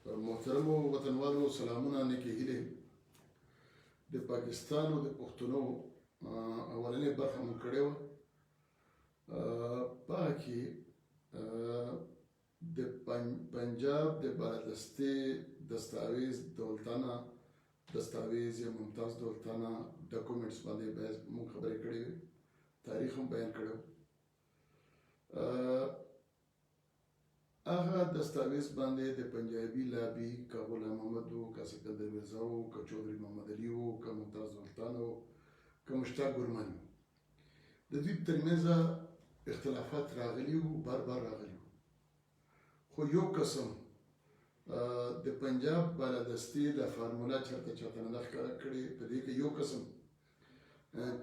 محترمو وطنوالو سلامونه نیکې هیلې د پاکستان او د پښتنو اولنې برخه مونږ کړې وه په هغه کې د پنجاب د بالادستې دستاویز یا ممتاز دولتانه ډاکومنټس باندې مونږ خبرې کړې وې تاریخ هم بیان کړی هغه دستاویز باندې د پنجابي لابي که غلام محمد و که سکندر مرزا و که چودھری محمد علي و که ممتاز دولتان و که مشتاق ګرماني و د دوی ترمنځ اختلافات راغلي وو بار راغلي وو خو یو قسم د پنجاب بالادستې دا فارموله چاته نه ده ښکاره کړې په دې کې یو قسم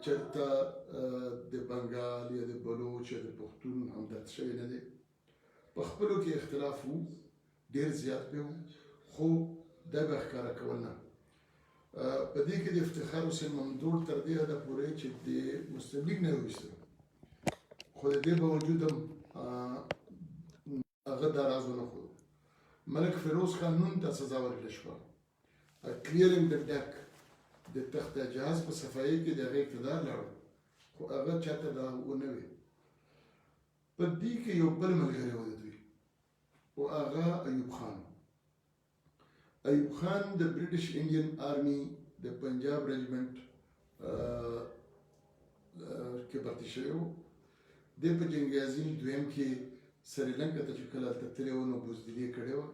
چېرته د بنګال یا د بلوچ یا د پښتون همدرد شوی نه دی په خپلو کې اختلاف وو ډېر زیات به وو خو دا به ښکاره کول نه په دې کې د افتخار حسین ممدوح تر دې حده پورې چې د مسلم لیګ نه وایسته خو د دې باوجود هم هغه دا راز ونه ښود ملک فیروز خان نون ته سزا ورکړل شوه کلیرینګ د ډک د تخت جهاز په صفایي کې د هغې اقتدار لاړ خو هغه چاته دا ونه وي په دې کې یو بل ملګری و د دوی او هغه ایوب خان د برټش انډین آرمي د پنجاب رجمنټ کې برتي شوی و دی په جنګ عظیم دویم کې سریلنکا ته چې کله هلته تللی و نو بزدلي یې کړې وه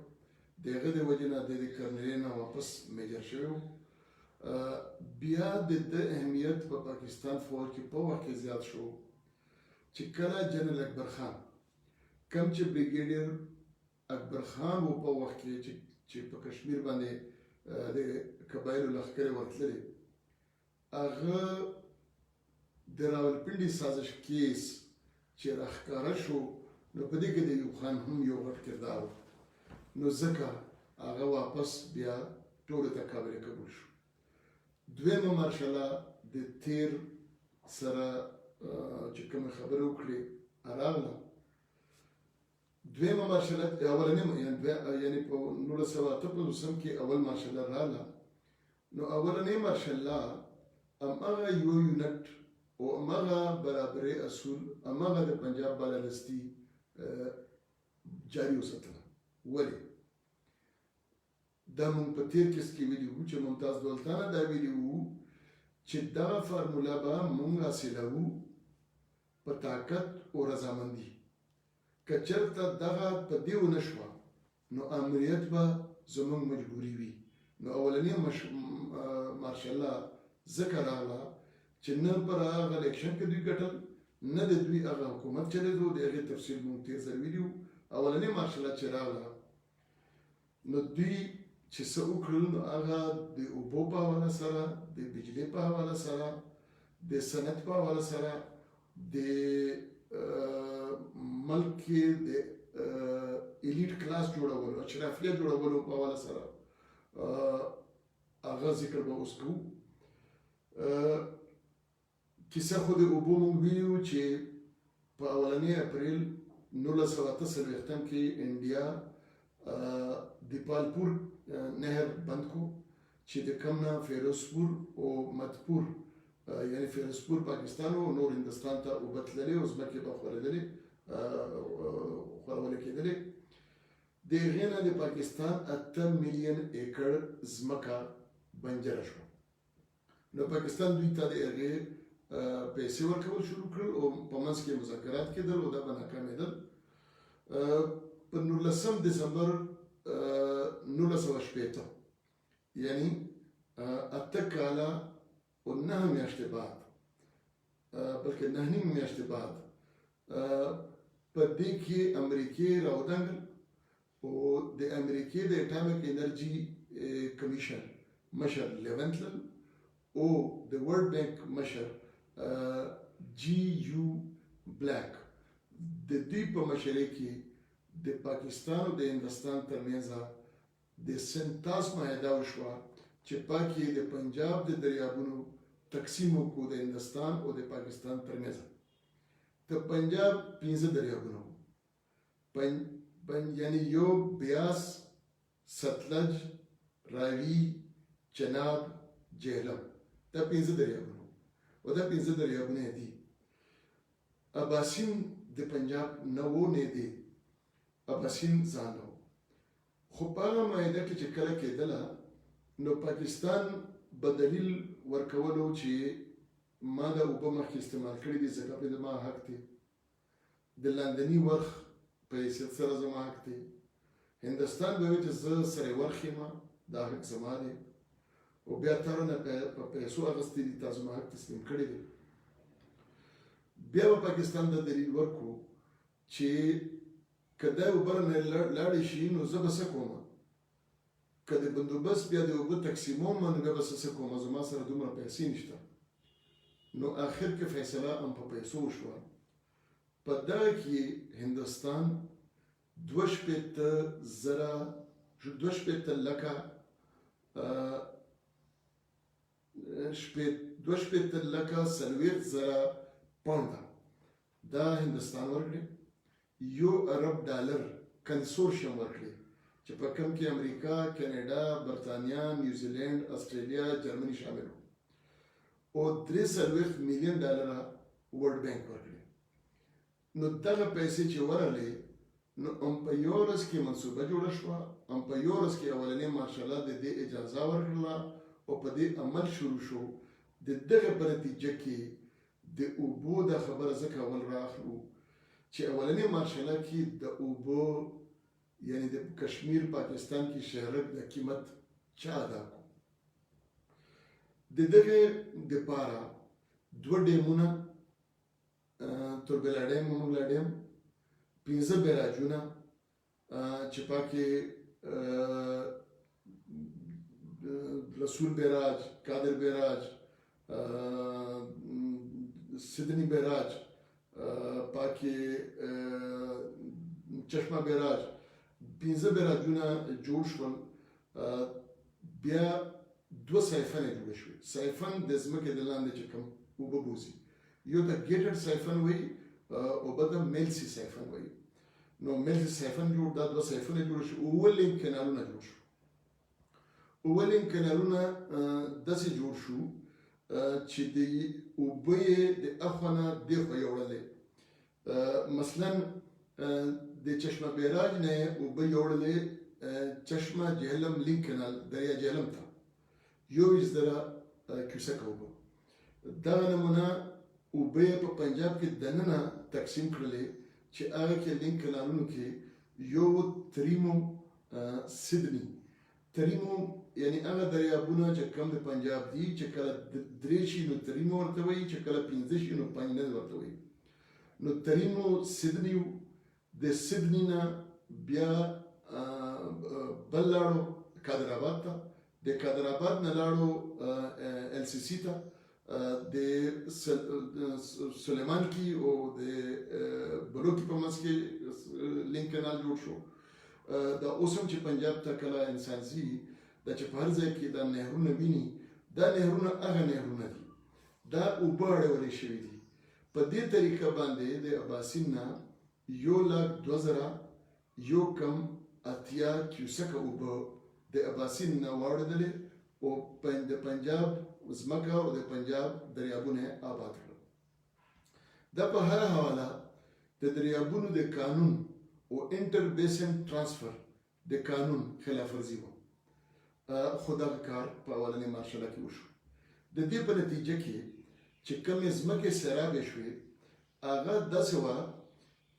د هغه د وجې نه د کرنلۍ نه واپس میجر شوی و بیا د ده اهمیت په پاکستان فوج کې په وخت کې زیات شو چې کله جنرال اکبر خان کم چې بریګیډیر اکبر خان و په وخت کې چې په کشمیر باندې د قبایلو لښکرې ورتللې هغه د راولپنډي سازش کیس چې راښکاره شو نو په دې کې د ایوب خان هم یو غټ کردار و نو ځکه هغه واپس بیا ټولو ته قابل قبول شو دویمه مارشله د تیر سره چې کومه خبرې وکړې راغله دویمه مارشله اولنۍ یعنې په 1958 کې اول مارشله راغله نو اولنۍ مارشله هماغه یو یونټ او هماغه برابرۍ اصول هماغه د پنجاب بالادستي جاري وساتله ولې دا مونږ په تیر کیس کې ویلي وو چې ممتاز دولتانه دا ویلي وو چې دغه فارموله به مونږ حاصلوو په طاقت او رضامندي که چېرته دغه په دې ونه شوه نو امریت به زموږ مجبوري وي نو اولنۍ مارشله ځکه راغله چې نه پر هغه الیکشن کې دوی ګټل نه د دوی هغه حکومت چلېدو د هغې تفصیل مونږ تېر ځل ویلي وو اولنۍ مارشله چې راغله نو دوی چې څه وکړل نو هغه د اوبو په حواله سره د بجلۍ په حواله سره د صنعت په حواله سره د ملک کې د ایلیټ کلاس جوړولو اشرافیه جوړولو په حواله سره هغه ذکر به اوس کوو کیسه خو د اوبو موږ ویلي چې په اولنۍ اپریل 1948 کې انډیا د پالپور نهر بند کو چې د کوم نه فیروزپور او مدپور یعنی فیروزپور پاکستان او نور هندوستان ته اوبه تللې او ځمکې به خورولې کېدلې د هغې نه د پاکستان 8 میلیون ایکړ ځمکه بنجره شوه نو پاکستان دوی ته د هغې پیسې ورکول شروع کړل او په منځ کې مذاکرات کېدل او دا به ناکامېدل په 19 دسمبر 1960 یعنی 8 کاله او 9 میاشتې بعد بلکې 9 میاشتې بعد په دې کې امریکې راودانګل او د امریکې د اټامک انرژي کمیشن مشر لیونتلل او د ورلد بانک مشر جی یو بلیک د دې په مشرۍ کې د پاکستان او د هندوستان ترمنځ د سنتاس معاهده وشوه چې پاکي د پنجاب د دریابونو تقسیم وکړو د هندوستان او د پاکستان ترمنځ د پنجاب 15 دریابونه یعنی یو بیاس ستلج، راوي، چناب، جهلم. دا 5 دریابونه او دا 5 دریابونه دي. اباسین د پنجاب نه و نه دی، اباسین ځان و. خو په هغه معاهده کې چې کله کېدله نو پاکستان به دلیل ورکولو چې ما دا اوبه مخکې استعمال کړي دي ځکه پرې زما حق دی، د لاندني ورخ په حیثیت سره زما حق دی. هندوستان به وایي چې زه سره ورخ یم، دا حق زما دی، او بیا تا رانه په پیسو اخیستي دي، تا زما حق تسلیم کړی دی. بیا به پاکستان دا دلیل ورکړو چې که دا اوبه رانه لاړې شي نو زه به څه کوم، که د بندوبست بیا د اوبه تقسیموم نو بیا به څه کوم، زما سره دومره پیسې نشته. نو آخر کې فیصله هم په پیسو وشوه. په دغه کې هندوستان 2.5 لکه 40 زره پاونډه دا هندوستان ورکړي، $1 ارب کنسورشیم ورکړي چې په کوم کې امریکا، کینیډا، برطانیا، نیوزیلینډ، استرالیا، جرمني شامل وو، او $43 میلیون ورلډ بانک ورکړي. نو دغه پیسې چې ورغلې نو هم په یو ورځ کې منصوبه جوړه شوه، هم په یو ورځ کې اولنۍ مارشاله د دې اجازه ورکړله او په دې عمل شروع شو. د دغه په نتیجه کې د اوبو دا خبره ځکه اول راخلو چې اولنۍ مارشاله کې د اوبو یعنی د کشمیر پاکستان کې شهرت د قیمت چا ادا کو. د دغه دپاره 2 ډیمونه، توربیلا ډیم، مومنګلا ډیم، 15 بیراجونه چې پاکې رسول بیراج، قادر بیراج، سیدنی بیراج، پاکې چشمه بیراج، 15 بیراجونه جوړ شول. بیا 2 سایفنې جوړې شوې. سایفن د ځمکې د لاندې چې کوم اوبه بوځي، یو ته ګیټډ سایفن وایي او بل ته میلسي سایفن وایي. نو میلسي سایفن جوړ، دا 2 سایفنې جوړ شو. 9 لینک کانالونه جوړ شو. 9 لینک کانالونه داسې جوړ شو چې د اوبه یې د اخوا نه دې خوا یوړلې. مثلا د چشمه بیراج نه اوبه یوړلې چشمه جهلم لینک کانال دریا جهلم ته 21,000 کیوسکه اوبه. دغه نمونه اوبه په پنجاب کې دننه تقسیم کړلې چې هغه کې لینک کانالونو کې یو تریمو سیدنی. تریمو یعنی هغه دریابونه چې کوم د پنجاب دي چې کله 3 شي نو تریمو ورته وایي، چې کله 15 شي نو 5 ورته وایي. نو تریمو سیدنی، د سیدنی نه بیا بل لاړو کادر آباد ته، د کادر آباد نه لاړو ایل سی سی ته، د سلیمان کې او د بلوکی په منځ کې لینک کانال جوړ شو. دا اوس هم چې پنجاب ته کله انسان ځي دا چې په هر ځای کې دا نهرونه ویني، دا نهرونه هغه نهرونه دي، دا اوبه اړولې شوي دي. په دې طریقه باندې د اباسین نه 1,02,180 کیوسکه اوبه د اباسین نه واړېدلې او د پنجاب ځمکه او د پنجاب دریابونه آباد کړل. دا په هر حواله د دریابونو د قانون او انټر بیسن ترانسفر د قانون خلاف ورزي وه. خو دغه کار په اولنۍ مارشاله کې وشو. د دې په نتیجه کې چې کومې ځمکې سیرابې شوې هغه داسې وه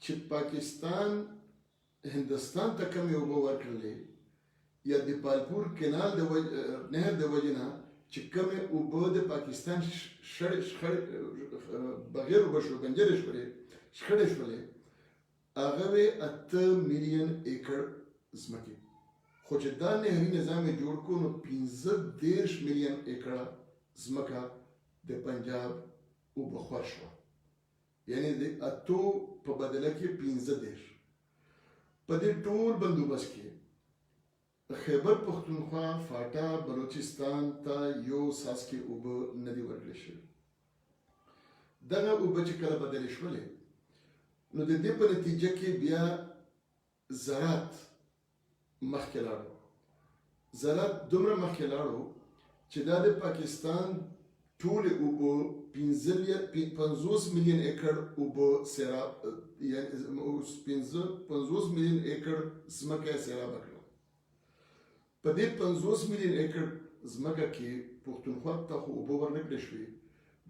چې پاکستان هندوستان ته کومې اوبه ورکړلې یا د پالپور کینال د نهر د وجې نه چې کومې اوبه د پاکستان بغیر اوبه شو بنجرې شولې شخړې شولې هغه وې 8 میلیون ایکړ ځمکې. خو چې دا نهري نظام یې جوړ کړو نو 15 میلیون ایکړه ځمکه د پنجاب اوبه خور شوه، یعنی د 8 په بدله کې 15. په دې ټول بندوبست کې خیبر پختونخوا، فاټا، بلوچستان ته یو څاڅکي اوبه نه دي ورکړل شوي. دغه اوبه چې کله بدلې شولې نو د دې په نتیجه کې بیا زراعت مخکې لاړ. زراعت دومره مخکې لاړو چې دا د پاکستان ټولې اوبه 50 میلیون ایکړ اوبه سیراب یعنې 50 میلیون ایکړ ځمکه یې سیرابه کړه. په دې 50 میلیون ایکړ ځمکه کې پښتونخوا ته خو اوبه ورنکړې شوې.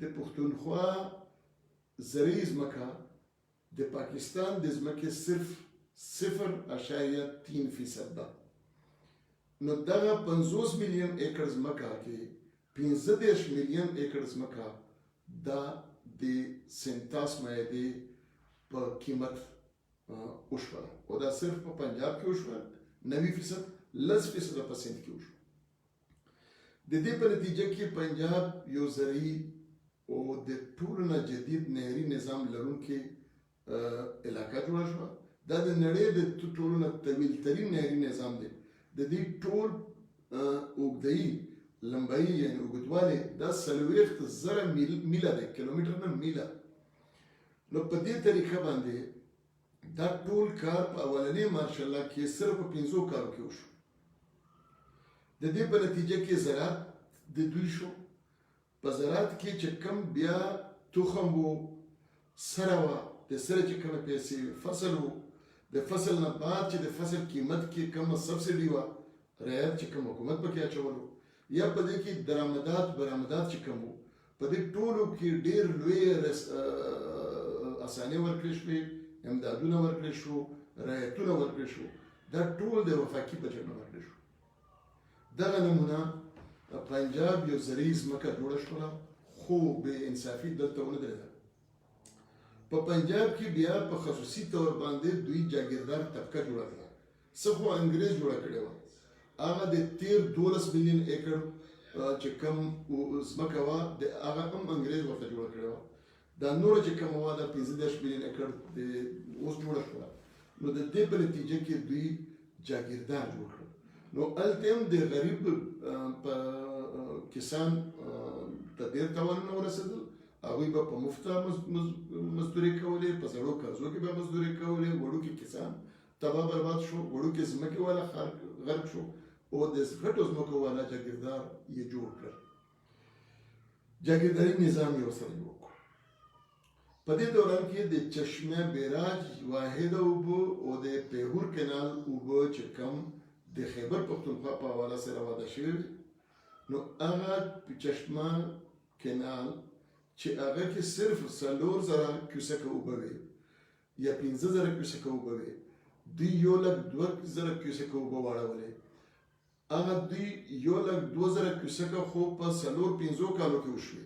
د پښتونخوا زرعي ځمکه د پاکستان د ځمکې صرف 0.3% ده. نو دغه 50 میلیون ایکړ ځمکه کې 15 میلیون ایکړ ځمکه دا د سنتاس معاهدې په قیمت وشوله او دا صرف په پنجاب کې وشوله 90%، 10% په سند کې وشوله. د دې په نتیجه کې پنجاب یو زرعي او د ټولو نه جدید نهري نظام لرونکې علاقه جوړه شوه. دا د نړۍ د ټولو نه طویل ترین نهري نظام دی. د دې ټول اوږده‌یي لمبایي یعنې اوږدوالی دا 40,000 میله دی، کیلومتر نه میله. نو په دې طریقه باندې دا ټول کار په اولنۍ مارشالله کې صرف په 5 کارو کې وشو. د دې په نتیجه کې زراعت د دوی شو. په زراعت کې چې کم بیا تخم و، سره وه، د سره چې کومه پیسې فصل و، د فصل نه بعد چې د فصل قیمت کې کومه سبسډي وه، رعایت چې کوم حکومت پکې اچولو، یا په دې کې درآمدات برآمدات چې کوم وو، په دې ټولو کې ډېر لوی اسانۍ ورکړې شوې، امدادونه ورکړې شو، رعایتونه ورکړې شو. دا ټول د وفاقي بجټ نه ورکړې شو. دغه نمونه پنجاب یو زرعي ځمکه جوړه شوله، خو بې انصافي دلته ونه درېده. په پنجاب کې بیا په خصوصي طور باندې دوی جاګیردار طبقه جوړه کړه. څه خو انګریز جوړه کړې وه، هغه د 13 میلیون ایکړ چې کوم ځمکه وه هغه هم انګریز ورته جوړه کړې وه. دا نوره چې کومه وه دا 15 میلیون ایکړ اوس جوړه شوله. نو د دې په نتیجه کې دوی جاګیردار جوړ کړل. نو هلته هم د غریب کسان ته ډېر تاوانونه ورسېدل. هغوی به په مفته مزدوري کولې، په زړو قرضو کې به مزدوري کولې. وړوکي کسان تباه برباد شو، وړوکي ځمکې والا غرق شو او د غټو ځمکو والا جاګیردار یې جوړ کړل. جاګیرداري نظام یې ورسره جوړ کړ. په دې دوران کې د چشمه بیراج واحد اوبه او د پیهور کینال اوبه چې کم د خیبر پښتونخوا په حواله سره واده شوي، نو هغه چشمه کینال چې هغه کې صرف 4,000 کیوسکه اوبه وي یا 15,000 کیوسکه اوبه وي، دوی 1,02,000 کیوسکه اوبه واړولې. هغه دوی 1,02,000 کیوسکه خو په 4-5 کالو کې وشوې.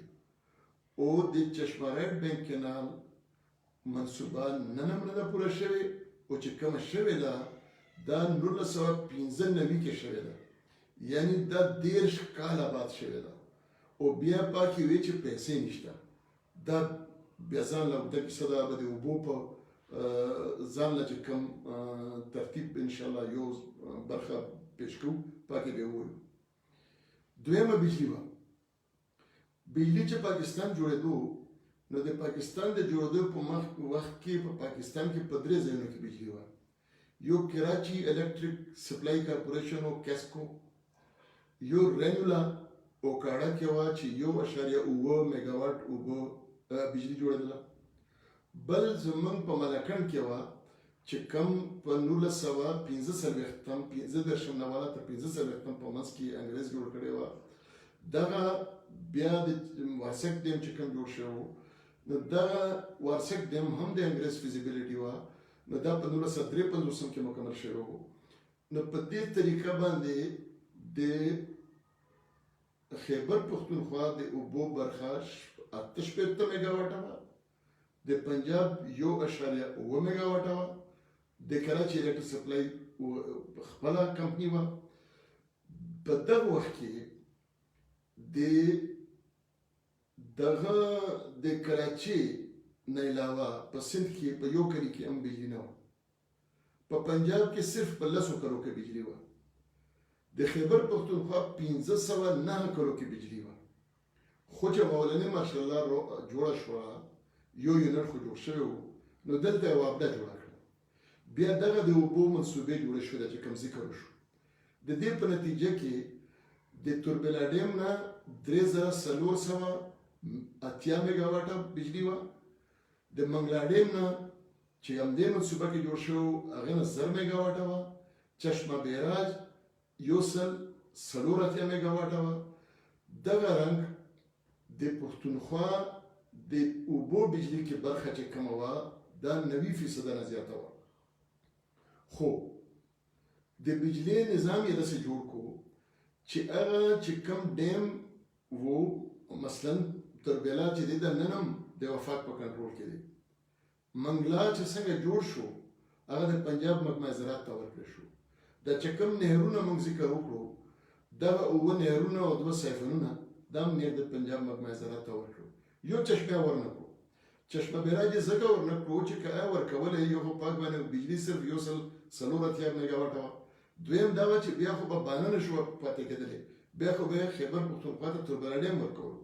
او د چشمه ریډ بینک کینال منصوبه نن هم نه ده پوره شوې، او چې کومه شوې ده دا 1995 کې شوې ده، یعنی دا 13 کاله بعد شوې ده. او بیا پاکې وی چې پیسې نشته. دا بیا ځان له اوږده کیسه ده، به د اوبو په ځان له چې کوم ترتیب انشاءالله یو برخه پیش کوو، پاکې به ووایو. دویمه بجلي وه. بجلي چې پاکستان جوړېدو، نو د پاکستان د جوړېدو په وخت کې په پاکستان کې په 3 ځایونو کې بجلي وه. یو کراچي الکتریک سپلای کارپوریشن او کیسکو، یو رینولا او کاړه کې وه چې 1.9 میګاواټ اوبه بجلي جوړېدله. بل زمونږ په ملکنډ کې وه چې کم په 1945 نواله تر 45 په منځ کې انګریز جوړ کړې وه. دغه بیا د وارسک ډیم چې کوم جوړ شوی و، نو دغه وارسک ډیم هم د انګریز فیزیبیلیټي وه. نو دا په 1953 کې مکمل شوی و. نو په دې طریقه باندې د خیبر پښتونخوا د اوبو برخه 58 میګاواټه وه، د پنجاب 1.9 میګاواټه وه، د کراچي الکتریک سپلای خپله کمپني وه. په دغه وخت کې دغه د کراچي نه علاوه په سند کې په یو کلي کې هم بجلي نه وه. په پنجاب کې صرف په 10 کلو کې بجلي وه. د خیبر پښتونخوا 509 کلو کې بجلي وه. خو چې اولنۍ ماشاءالله جوړه شوه، یو یونټ خو جوړ شوی و، نو دلته یې وابډه جوړه کړه. بیا دغه د اوبو منصوبې جوړې شوې ده چې کوم ذکر وشو. د دې په نتیجه کې د توربلا ډیم نه 3480 میگا واټه بجلی وه د منګلا ډیم نه چې همدې منصوبه کې جوړ شو هغې نه 1000 میگا واټه وه چشمه بیراج 140 میگا واټه وه دغه رنګ د پښتونخوا د اوبو بجلی کې برخه چې کومه وه دا 90% نه زیاته وه خو د بجلی نظام یې داسې جوړ کړو چې هغه چې کوم ډیم وو مثلا تربیلا چې دی د نن هم د وفاق په کنټرول کې دی منګلا چې څنګه جوړ شو هغه د پنجاب محکمه زراعت ته ورکړل شو دا چې کوم نهرونه موږ ذکر وکړو دغه اووه نهرونه او دوه سایفونونه دا هم نهر د پنجاب محکمه زراعت ته ورکړو یو چشمه ورنه کړو چشمه بیراج یې ځکه ورنه کړو چې که ورکولی یو خو پاک باندې بجلي صرف 140 میگا واټه وه دویم دا وه چې بیا خو به بانه نه شوه پاتې کېدلی بیا خو به یې خیبر پښتونخوا ته توربلا ډیم ورکولو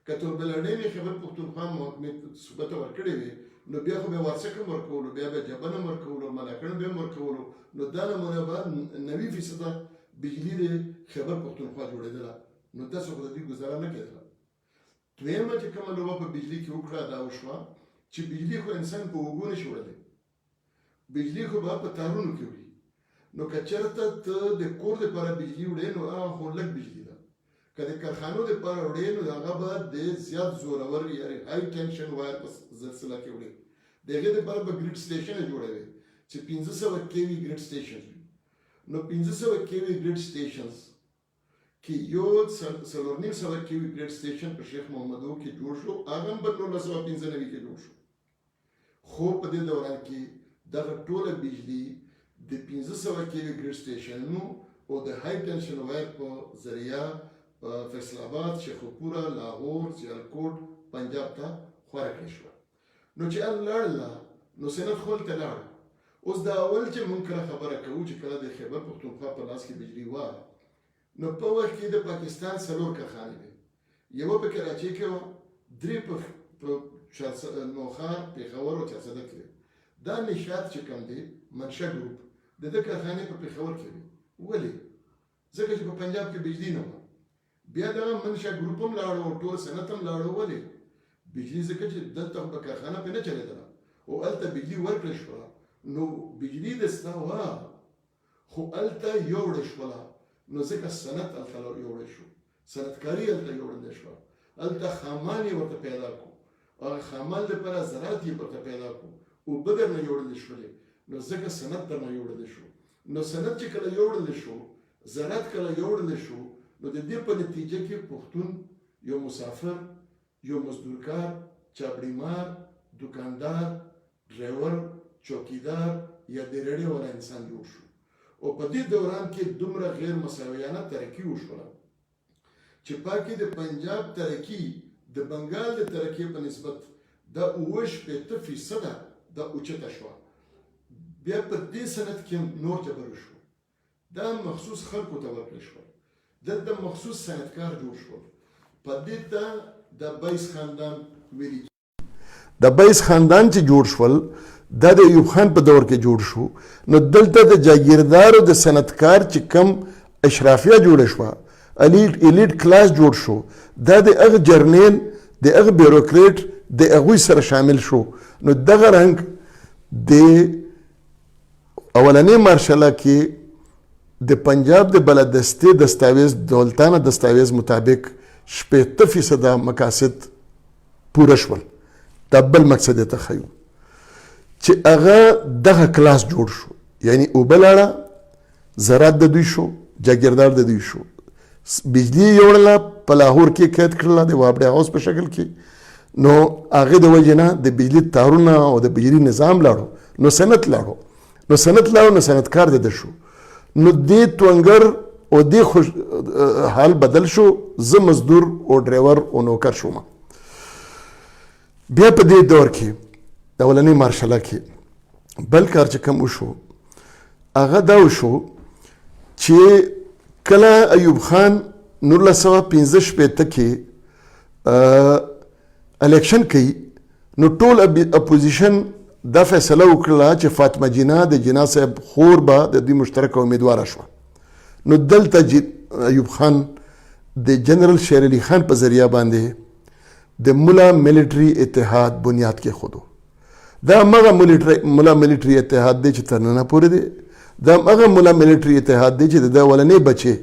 که توربلا ډیم یې خیبر پښتونخوا محکمې صوبه ته ورکړی وي نو بیا خو به وارسک هم ورکولو بیا به جبل هم ورکولو ملاکنډ به هم ورکولو نو دا نمونه به 90% بجلي د خیبر پښتونخوا جوړېدله نو داسې خو د دوی ګزاره نه کېدله دویمه چې کومه لوبه په بجلي کې وکړه دا وشوه چې بجلي خو انسان په اوږو نه شي وړلی بجلي خو به په تارونو کې وړي نو که چېرته ته د کور دپاره بجلي وړې نو هغه خو لږ بجلي ده که د کارخانو دپاره وړې نو هغه به د زیات زورور یعنې های ټینشن وایر په سلسله کې وړې د هغې دپاره به ګریډ سټیشن یې جوړوي چې 1500 KV ګریډ سټیشن وي نو 1500 KV ګریډ سټیشنز کې یو 4.5 KV ګریډ سټیشن په شیخ محمدو کې جوړ شو هغه هم په 1995 کې جوړ شو خو په دې دوران کې دغه ټوله بجلي د 1500 KV ګریډ سټیشنونو او د های ټینشن وایر په ذریعه فیصل آباد شیخوپوره لاهور سیالکوټ پنجاب ته خوره کړې شوه نو چې لاړله نو سند خپل ته لاړ اوس دا اول چې موږ کله خبره کوو چې کله د خیبر پښتونخوا په لاس کې بجلي وه نو په وخت کې د پاکستان 4 کارخانې وې یوه په کراچۍ کې وه 3 په نوخار پېښور او چارسده کې دا نشاط چې کوم دی منشه ګروپ د ده کارخانې په پېښور کې وې ولې ځکه چې په پنجاب کې بجلي نه وه بیا دغه منشه ګروپ هم لاړو او ټول صنعت هم لاړو ولې بجلي ځکه چې دلته په کارخانه پرې نه چلېدله او هلته بجلي ورکړل شوه نو بجلي د ستا وه خو هلته یوړه شوله نو ځکه صنعت هلته یوړی شو صنعتکاري هلته یوړلی شوه هلته خامان یې ورته پیدا کړو هغه خامان دپاره زراعت یې ورته پیدا کړو اوبه درنه یوړلی شولې نو ځکه صنعت درنه یوړلی شو نو صنعت چې کله یوړلی شو زراعت کله یوړلی شو نو د دې په نتیجه کې پښتون یو مسافر یو مزدورکار چاپړیمار دکاندار ډرایور چوکیدار یا د ریډي والا انسان جوړ شو او په دې دوران کې دومره غیر مساویانه ترقي وشوله چې پاکې د پنجاب ترقي د بنګال د ترقي په نسبت د 90% د اوچته شوه بیا په دې صنعت کې نور جبر شو دا مخصوص خلکو ته ورکړل شول دلته مخصوص صنعتکار جوړ شول په دې ته د بایس خاندان ویلي د بایس خاندان چې جوړ شول دا د ایوب خان په دور کې جوړ شو نو دلته د جاگیردار او د صنعتکار چې کم اشرافیه جوړه شوه الیټ کلاس جوړ شو دا د هغه جرنیل د هغه بیوروکریټ د هغوی سره شامل شو نو دغه رنګ د اولنې مارشله کې د پنجاب د بلدستې دستاویز دولتانه دستاویز مطابق 80% مقاصد پوره شول دا بل مقصد یې ته ښیو چې هغه دغه کلاس جوړ شو یعنی اوبه لاړه زراعت د دوی شو جاگیردار د دوی شو بجلی یوړله په لاهور کې قید کړله د وابډې هاوس په شکل کې نو هغې د وجې نه د بجلي تارونه او د بجلي نظام لاړو نو صنعت لاړو نو صنعتکار د ده شو نو دې تونګر او دې حال بدل شو زه مزدور او ډرایور او نوکر شوم بیا په دې دور کې د اولنۍ مارشله کې بل کار چې کوم وشو هغه دا وشو چې کله ایوب خان 1915 کې الیکشن کوي نو ټول اپوزیشن دا فیصله وکړه چې فاطمه جناح د جناح صاحب خور به د دې مشترکه امیدواره شوه نو دلته ایوب خان د جنرال شیر علي خان په ذریعه باندې د ملا ملټري اتحاد بنیاد کې خودو. دا هغه ملا ملټري اتحاد دی چې تر ننه پورې دی. دا هغه ملا ملټري اتحاد دی چې د اولنې بچی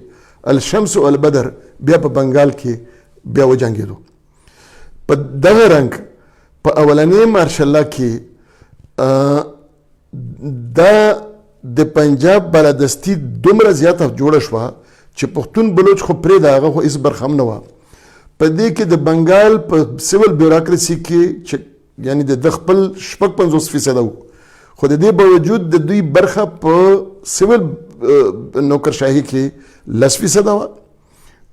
الشمس او البدر بیا په بنګال کې بیا وجنګېدو. په دغه رنګ په اولنې مارشل لا کې دا د پنجاب بالادستي دومره زیاته جوړه شوه چې پښتون بلوچ خو پرېږده هغه خو هېڅ برخه هم نه وه. په دې کې د بنګال په سیول بیوراکرسي کې چې یعنی د خپل 55% و، خو د دې باوجود د دوی برخه په سیول نوکرشاهي کې 10% وه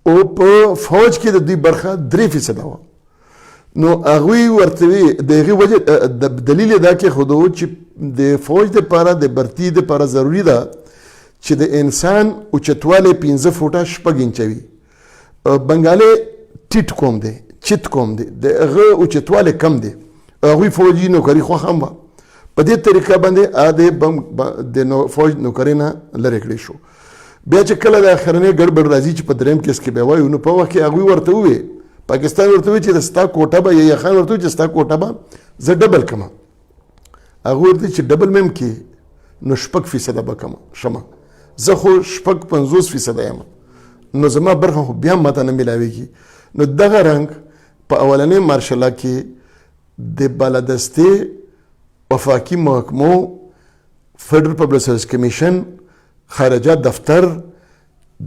او په فوج کې د دوی برخه 3% وه. نو هغوی ورته وی د هغې وجه د دلیل دا کې ښودو چې د فوج دپاره د برتي دپاره ضروري ده چې د انسان اوچتوالی 5 فوټه 6 انچه وي. بنګالي ټیټ قوم دی، چت قوم دی، د هغه اوچتوالی کم دی. هغوی فوجي نوکري خوښ هم وه. په دې طریقه باندې د فوج نوکرۍ نه لرې کړی شو. بیا چې کله د اخرنۍ ګډوډ راځي چې په درېیم کیس کې بیا وایو، نو په وخت کې هغوی ورته وویل، پاکستان ورته وویل چې ستا کوټه به یا خان ورته وویل چې ستا کوټه به زه ډبل کړم. هغوی ورته چې ډبل مې هم کې نو 6% به کم شمه، زه خو 50% یم، نو زما برخه خو بیا ماته نه میلاویږي. نو دغه رنګ په اولنۍ مارشل کې د بالادستې وفاقي محکمو، فیډرل پبلک سروس کمیشن، خارجه دفتر،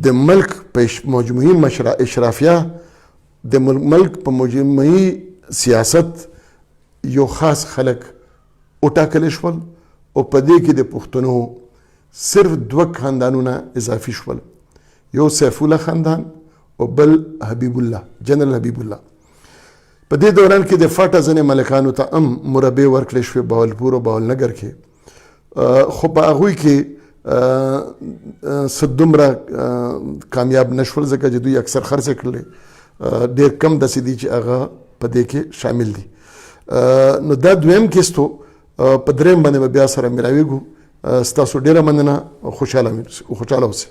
د ملک په مجموعي اشرافیه، د ملک په مجموعي سیاست یو خاص خلک وټاکلی شول او په دې کې د پښتنو صرف 2 خاندانونه اضافي شول، یو سیف الله خاندان او بل حبیب الله، جنرال حبیب الله. په دې دوران کې د فاټا ځینې ملکانو ته هم مربع ورکړې شوې بهاولپور او بهاولنګر کې، خو په هغوی کې څه دومره کامیاب نه شول ځکه چې دوی اکثر خرڅ کړلې. ډېر کم داسې دي چې هغه په دې کې شامل دي. نو دا دویم کیس تو په درېیم باندې به بیا سره میلاویږو. ستاسو ډېره مننه، خوشحاله اوسئ.